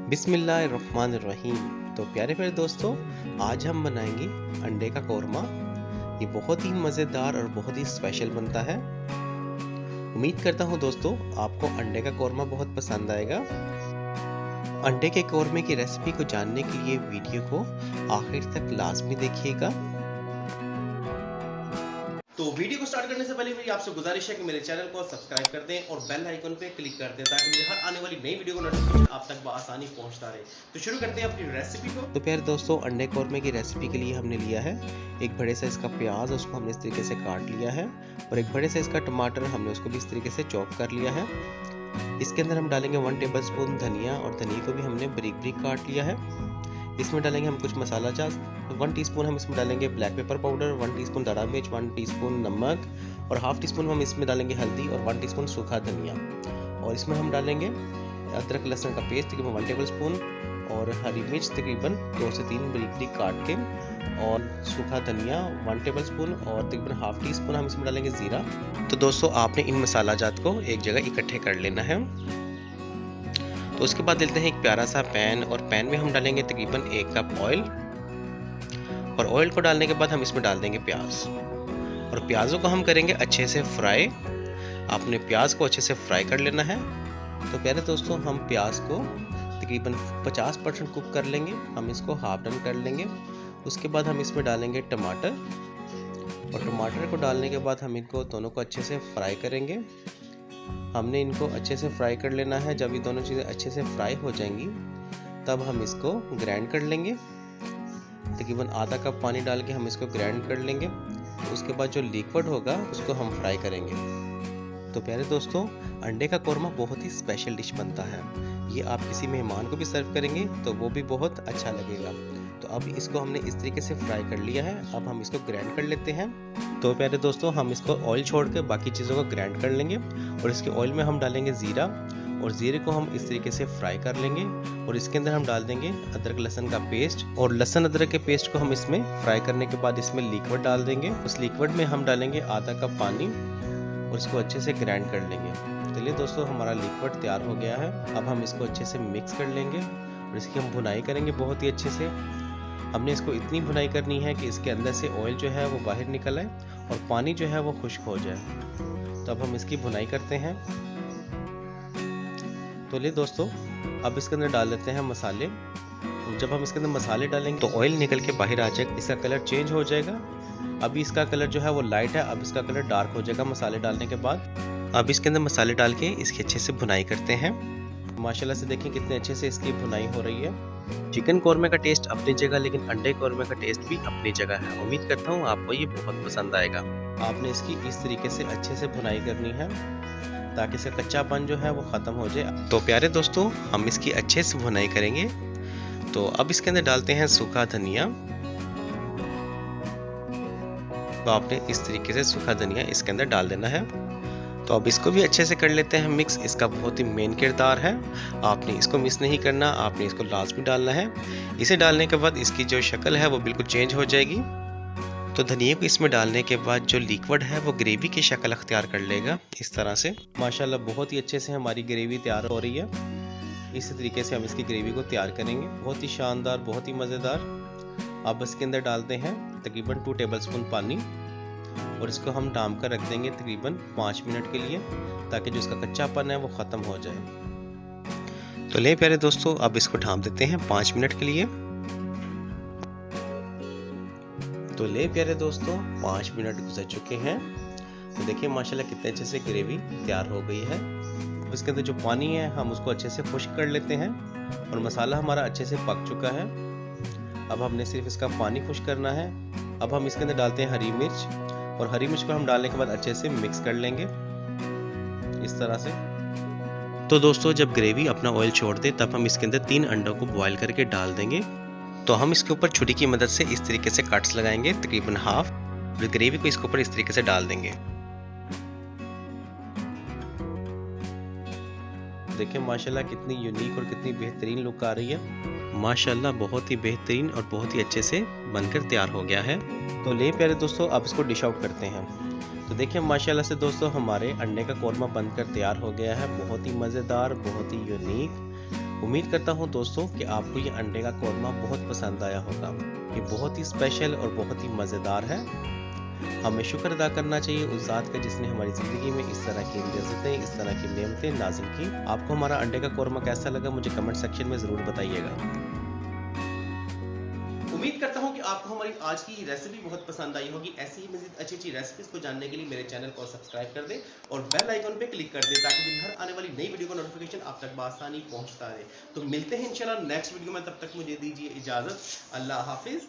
बिस्मिल्लाहिर्रहमानिर्रहीम। तो प्यारे प्यारे दोस्तों, आज हम बनाएंगे अंडे का कोरमा। ये बहुत ही मज़ेदार और बहुत ही स्पेशल बनता है। उम्मीद करता हूँ दोस्तों आपको अंडे का कोरमा बहुत पसंद आएगा। अंडे के कोरमे की रेसिपी को जानने के लिए वीडियो को आखिर तक लाजमी देखिएगा। तो वीडियो को स्टार्ट करने से पहले मेरी आपसे गुजारिश है कि मेरे चैनल को सब्सक्राइब कर दें और बेल आइकन पे क्लिक कर दें ताकि मेरी हर आने वाली नई वीडियो को नोटिफिकेशन आप तक बआसानी पहुंचता रहे। तो शुरू करते हैं अपनी रेसिपी को। तो प्यारे दोस्तों, अंडे कोरमे की रेसिपी के लिए हमने लिया है एक बड़े साइज का प्याज, उसको हमने इस तरीके से काट लिया है, और एक बड़े साइज का टमाटर हमने उसको भी इस तरीके से चॉप कर लिया है। इसके अंदर हम डालेंगे 1 टेबलस्पून धनिया, और धनिया को भी हमने बारीक बारीक काट लिया है। इसमें डालेंगे हम कुछ मसाला चाट। 1 टीस्पून हम इसमें डालेंगे ब्लैक पेपर पाउडर, 1 टीस्पून दाड़ा मिर्च, 1 टीस्पून नमक, और हाफ टीस्पून हम इसमें डालेंगे हल्दी, और 1 टीस्पून सूखा धनिया। और इसमें हम डालेंगे अदरक लहसुन का पेस्ट तकरीबन 1 टेबलस्पून, और हरी मिर्च तकरीबन 2 से 3 बारीक बारीक काट के, और सूखा धनिया 1 टेबलस्पून, और तकरीबन हाफ टीस्पून हम इसमें डालेंगे जीरा। तो दोस्तों आपने इन मसाला जात को एक जगह इकट्ठे कर लेना है। तो उसके बाद लेते हैं एक प्यारा सा पैन, और पैन में हम डालेंगे तकरीबन 1 कप ऑयल, और ऑयल को डालने के बाद हम इसमें डाल देंगे प्याज, और प्याजों को हम करेंगे अच्छे से फ्राई। आपने प्याज को अच्छे से फ्राई कर लेना है। तो प्यारे दोस्तों, हम प्याज को तकरीबन 50% कुक कर लेंगे। हम इसको हाफ डन कर लेंगे। उसके बाद हम इसमें डालेंगे टमाटर, और टमाटर को डालने के बाद हम इनको दोनों को अच्छे से फ्राई करेंगे। हमने इनको अच्छे से फ्राई कर लेना है। जब ये दोनों चीज़ें अच्छे से फ्राई हो जाएंगी तब हम इसको ग्राइंड कर लेंगे। तकरीबन आधा कप पानी डाल के हम इसको ग्राइंड कर लेंगे। उसके बाद जो लिक्विड होगा उसको हम फ्राई करेंगे। तो प्यारे दोस्तों, अंडे का कोरमा बहुत ही स्पेशल डिश बनता है। ये आप किसी मेहमान को भी सर्व करेंगे तो वो भी बहुत अच्छा लगेगा। तो अब इसको हमने इस तरीके से फ्राई कर लिया है। अब हम इसको ग्राइंड कर लेते हैं। तो प्यारे दोस्तों, हम इसको ऑयल छोड़ के बाकी चीज़ों को ग्राइंड कर लेंगे, और इसके ऑयल में हम डालेंगे ज़ीरा, और ज़ीरे को हम इस तरीके से फ्राई कर लेंगे। और इसके अंदर हम डाल देंगे अदरक लहसुन का पेस्ट, और लहसुन अदरक के पेस्ट को हम इसमें फ्राई करने के बाद इसमें लिक्विड डाल देंगे। उस लिक्विड में हम डालेंगे आधा कप पानी, और इसको अच्छे से ग्राइंड कर लेंगे। चलिए दोस्तों, हमारा लिक्विड तैयार हो गया है। अब हम इसको अच्छे से मिक्स कर लेंगे, और इसकी हम भुनाई करेंगे बहुत ही अच्छे से। हमने इसको इतनी भुनाई करनी है कि इसके अंदर से ऑयल जो है वो बाहर निकल आए और पानी जो है वो खुश्क हो जाए। तो अब हम इसकी भुनाई करते हैं। तो ले दोस्तों, अब इसके अंदर डाल देते हैं मसाले। जब हम इसके अंदर मसाले डालेंगे तो ऑयल निकल के बाहर आ जाएगा, इसका कलर चेंज हो जाएगा। अभी इसका कलर जो है वो लाइट है, अब इसका कलर डार्क हो जाएगा मसाले डालने के बाद। अब इसके अंदर मसाले डाल के इसकी अच्छे से भुनाई करते हैं। माशाल्लाह से देखें कितने अच्छे से इसकी भुनाई हो रही है। चिकन कोरमे का टेस्ट अपनी जगह, लेकिन अंडे कोरमे का टेस्ट भी अपनी जगह है। उम्मीद करता हूँ आपको ये बहुत पसंद आएगा। आपने इसकी इस तरीके से अच्छे से भुनाई करनी है ताकि इसका कच्चापन जो है वो ख़त्म हो जाए। तो प्यारे दोस्तों, हम इसकी अच्छे से भुनाई करेंगे। तो अब इसके अंदर डालते हैं सूखा धनिया। तो आपने इस तरीके से सूखा धनिया इसके अंदर डाल देना है। तो अब इसको भी अच्छे से कर लेते हैं मिक्स। इसका बहुत ही मेन किरदार है, आपने इसको मिस नहीं करना, आपने इसको लाजमी डालना है। इसे डालने के बाद इसकी जो शक्ल है वो बिल्कुल चेंज हो जाएगी। तो धनिया को इसमें डालने के बाद जो लिक्विड है वो ग्रेवी की शक्ल अख्तियार कर लेगा इस तरह से। माशाल्लाह बहुत ही अच्छे से हमारी ग्रेवी तैयार हो रही है। इसी तरीके से हम इसकी ग्रेवी को तैयार करेंगे, बहुत ही शानदार, बहुत ही मज़ेदार। अब इसके अंदर डालते हैं तकरीबन 2 टेबलस्पून पानी, और इसको हम ढाम कर रख देंगे तकरीबन 5 मिनट के लिए, ताकि जो इसका कच्चापन है वो ख़त्म हो जाए। तो ले प्यारे दोस्तों, अब इसको ढाम देते हैं 5 मिनट के लिए। तो ले प्यारे दोस्तों, 5 मिनट गुजर चुके हैं। तो देखिए माशाल्लाह कितने अच्छे से ग्रेवी तैयार हो गई है। इसके अंदर जो पानी है हम उसको अच्छे से खुश्क कर लेते हैं, और मसाला हमारा अच्छे से पक चुका है। अब हमने सिर्फ इसका पानी खुश्क करना है। अब हम इसके अंदर डालते हैं हरी मिर्च, और हरी मिर्च को हम डालने के बाद अच्छे से मिक्स कर लेंगे इस तरह से। तो दोस्तों, जब ग्रेवी अपना ऑयल छोड़ दे तब हम इसके अंदर 3 अंडों को बॉईल करके डाल देंगे। तो हम इसके ऊपर छुरी की मदद से इस तरीके से कट्स लगाएंगे तकरीबन हाफ, और ग्रेवी को इसके ऊपर इस तरीके से डाल देंगे। देखिए माशाल्लाह कितनी यूनिक और कितनी बेहतरीन लुक आ रही है। माशाल्लाह बहुत ही बेहतरीन और बहुत ही अच्छे से बनकर तैयार हो गया है। तो ले प्यारे दोस्तों, अब इसको डिश आउट करते हैं। तो देखिए माशाल्लाह से दोस्तों, हमारे अंडे का कोरमा बनकर तैयार हो गया है। बहुत ही मज़ेदार, बहुत ही यूनिक, उम्मीद करता हूँ दोस्तों कि आपको ये अंडे का कौरमा बहुत पसंद आया होगा। ये बहुत ही स्पेशल और बहुत ही मज़ेदार है। हमें शुक्र अदा करना चाहिए उस ज़ात का जिसने हमारी ज़िंदगी में इस तरह की रिज़्क़ें, इस तरह की नेमतें नाज़िल की। आपको हमारा अंडे का कौरमा कैसा लगा मुझे कमेंट सेक्शन में ज़रूर बताइएगा। उम्मीद करता हूँ कि आपको हमारी आज की रेसिपी बहुत पसंद आई होगी। ऐसी ही मज़ीद अच्छी रेसिपीज़ को जानने के लिए मेरे चैनल को सब्सक्राइब कर दें और बेल आइकन पे क्लिक कर दें ताकि मेरी हर आने वाली नई वीडियो का नोटिफिकेशन आप तक बआसानी पहुँचता रहे। तो मिलते हैं इंशाल्लाह नेक्स्ट वीडियो में, तब तक मुझे दीजिए इजाज़त। अल्लाह हाफिज़।